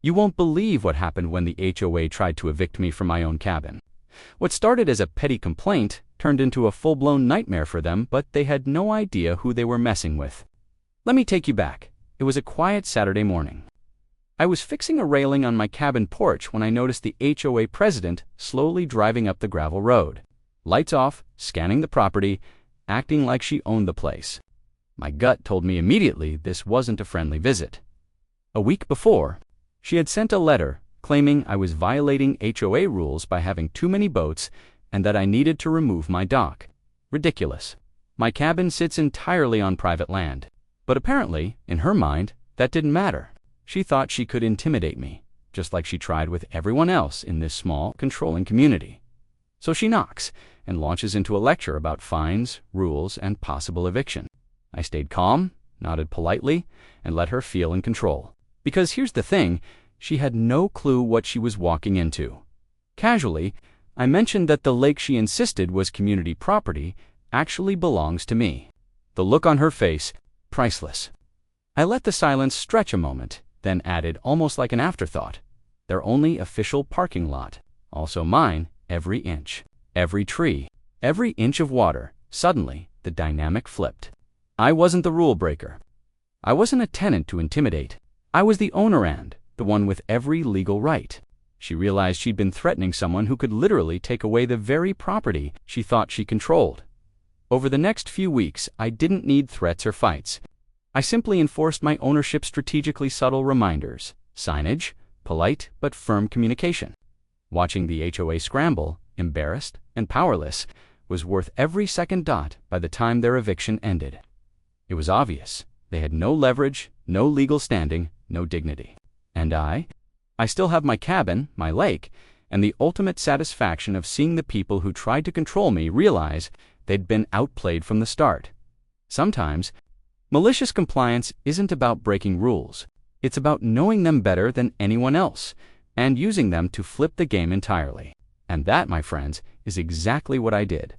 You won't believe what happened when the HOA tried to evict me from my own cabin. What started as a petty complaint turned into a full-blown nightmare for them, but they had no idea who they were messing with. Let me take you back. It was a quiet Saturday morning. I was fixing a railing on my cabin porch when I noticed the HOA president slowly driving up the gravel road. Lights off, scanning the property, acting like she owned the place. My gut told me immediately this wasn't a friendly visit. A week before, she had sent a letter claiming I was violating HOA rules by having too many boats and that I needed to remove my dock. Ridiculous. My cabin sits entirely on private land. But apparently, in her mind, that didn't matter. She thought she could intimidate me, just like she tried with everyone else in this small, controlling community. So she knocks and launches into a lecture about fines, rules, and possible eviction. I stayed calm, nodded politely, and let her feel in control. Because here's the thing, she had no clue what she was walking into. Casually, I mentioned that the lake she insisted was community property actually belongs to me. The look on her face, priceless. I let the silence stretch a moment, then added almost like an afterthought. Their only official parking lot. Also mine, every inch. Every tree. Every inch of water. Suddenly, the dynamic flipped. I wasn't the rule breaker. I wasn't a tenant to intimidate. I was the owner and the one with every legal right. She realized she'd been threatening someone who could literally take away the very property she thought she controlled. Over the next few weeks, I didn't need threats or fights. I simply enforced my ownership's strategically subtle reminders, signage, polite but firm communication. Watching the HOA scramble, embarrassed and powerless, was worth every second dot by the time their eviction ended. It was obvious. They had no leverage, no legal standing, no dignity. And I still have my cabin, my lake, and the ultimate satisfaction of seeing the people who tried to control me realize they'd been outplayed from the start. Sometimes, malicious compliance isn't about breaking rules. It's about knowing them better than anyone else and using them to flip the game entirely. And that, my friends, is exactly what I did.